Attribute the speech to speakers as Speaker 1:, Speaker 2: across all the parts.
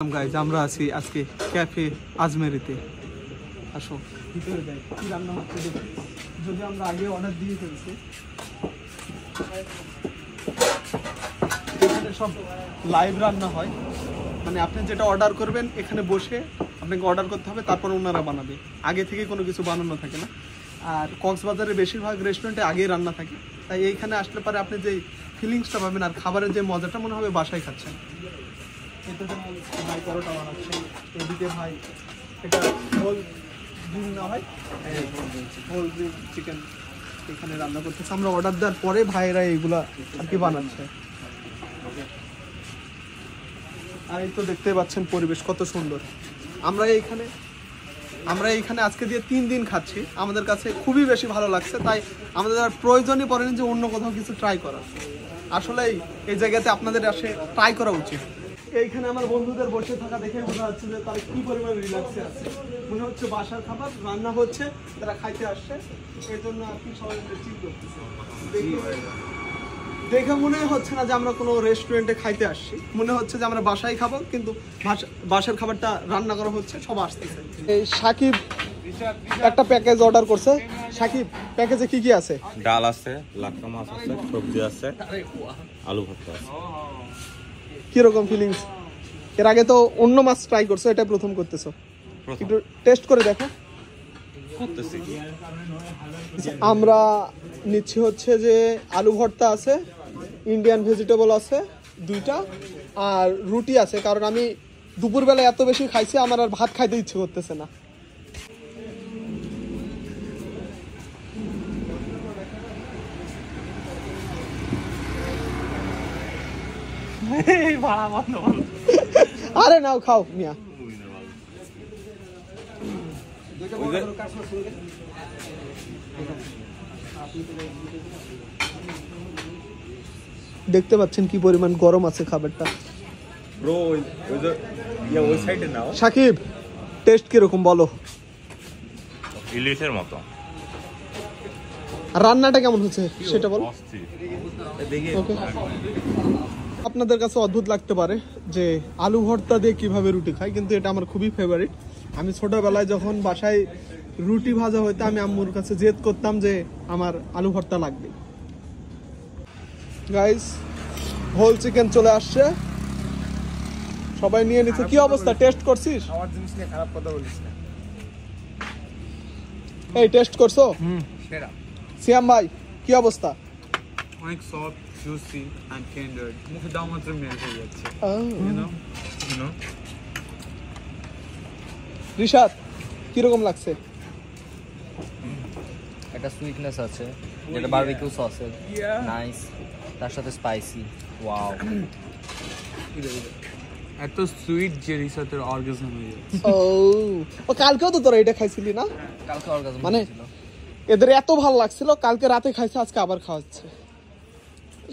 Speaker 1: Guys আমরা আছি আজকে ক্যাফে আজমেরিতে। আসো ভিতরে যাই, কি রান্না হচ্ছে দেখি। যদি আমরা আগে অর্ডার দিয়ে ফেলছি, এখানে সব লাইভ রান্না হয়, মানে আপনি যেটা অর্ডার করবেন এখানে বসে আপনাকে অর্ডার করতে হবে, তারপর ওনারা বানাবে। আগে থেকে কোনো কিছু বানানো থাকে না। আর কক্সবাজারের বেশিরভাগ রেস্টুরেন্টে আগেই রান্না থাকে, তাই এইখানে আসলে পরে আপনি যে ফিলিংসটা পাবেন আর খাবারের যে মজাটা মনে হবে বাসায় খাচ্ছেন। এটা যেমন ভাই পরোটা বানাচ্ছে, এদিকে ভাই এটা হোল গ্রিল না হয় হোল গ্রিল চিকেন এখানে রান্না করতেছে। আমরা অর্ডার দেওয়ার পরে ভাইয়েরা এইগুলা আর কি বানাচ্ছে। আর এই তো দেখতে পাচ্ছেন পরিবেশ কত সুন্দর। আমরা এইখানে আজকে দিয়ে 3 দিন খাচ্ছি, আমাদের কাছে খুবই বেশি ভালো লাগছে, তাই আমাদের আর প্রয়োজনই পড়েনি যে অন্য কোথাও কিছু ট্রাই করার। আসলে এই জায়গাতে আপনাদের আসে ট্রাই করা উচিত। এইখানে আমার বন্ধুদের বসে থাকা দেখে বোঝা যাচ্ছে যে তারা কি পরিমাণ রিল্যাক্সে আছে। মনে হচ্ছে বাসার খাবার রান্না হচ্ছে, তারা খাইতে আসছে, এই জন্য আর কি সবাই চিল করতেছে। দেখে মনে হচ্ছে না যে আমরা কোনো রেস্টুরেন্টে খাইতে আসছি, মনে হচ্ছে যে আমরা বাসায় খাবো, কিন্তু বাসার খাবারটা রান্না করা হচ্ছে, সব আসতেছে। এই সাকিব একটা প্যাকেজ অর্ডার করছে। সাকিব, প্যাকেজে কি কি আছে?
Speaker 2: ডাল আছে, লাটকা মাছ আছে, সবজি আছে, আলু ভর্তা আছে।
Speaker 1: কিরকম ফিলিংস? এর আগে তো অন্য মাছ ট্রাই করছো, এটা প্রথম করতেছো, একটু টেস্ট করে দেখো। আমরা নিচ্ছি হচ্ছে যে আলু ভর্তা আছে, ইন্ডিয়ান ভেজিটেবল আছে 2টা, আর রুটি আছে, কারণ আমি দুপুরবেলা এত বেশি খাইছি আমার আর ভাত খাইতে ইচ্ছে করতেছে না। আরে নাও, খাও মিয়া। দেখতে পাচ্ছেন কি পরিমাণ গরম আছে খাবারটা। সাকিব, টেস্ট কিরকম বলো?
Speaker 2: ইলিশের মতো।
Speaker 1: রান্নাটা কেমন হচ্ছে সেটা বলো। আপনাদের কাছে অদ্ভুত লাগতে পারে যে আলু ভর্তা দিয়ে কিভাবে রুটি খাই, কিন্তু এটা আমার খুবই ফেভারিট। আমি ছোটবেলায় যখন বাসায় রুটি ভাজা হইতো, আমি আম্মুর কাছে জেদ করতাম যে আমার আলু ভর্তা লাগবে। গাইস, হোল চিকেন চলে আসছে, সবাই নিয়ে নিচ্ছে। কি অবস্থা, টেস্ট করছিস?
Speaker 3: আমার জিনিস নিয়ে খারাপ কথা বলিস না।
Speaker 1: এই টেস্ট করছো?
Speaker 3: সেরা।
Speaker 1: সিয়াম ভাই, কি অবস্থা?
Speaker 3: অনেক সফট, জুসি এন্ড টেন্ডার, মুখে দাও মাত্র মেল্ট হয়ে যাচ্ছে। ইউ নো
Speaker 1: রিশাদ, কিরকম লাগছে?
Speaker 4: একটা সুইটনেস আছে যেটা বারবিকিউ সসের, নাইস, তার সাথে স্পাইসি। ওয়াও,
Speaker 3: এত সুইট যে রিসার্চের অর্গাজম হয়ে যাচ্ছে।
Speaker 1: ও কালকেও তো তোরা এটা খাইছিলি না?
Speaker 4: কালকে অর্গাজম
Speaker 1: মানে
Speaker 4: ছিল।
Speaker 1: এদের এত ভালো লাগছিল, কালকে রাতে খাইছে, আজকে আবার খাওয়াচ্ছে।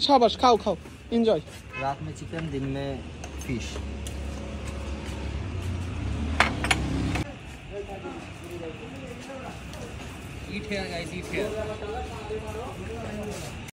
Speaker 1: শাবাশ, খাও খাও, এনজয়।
Speaker 4: रात में चिकन, दिन में fish. Eat here guys, eat here.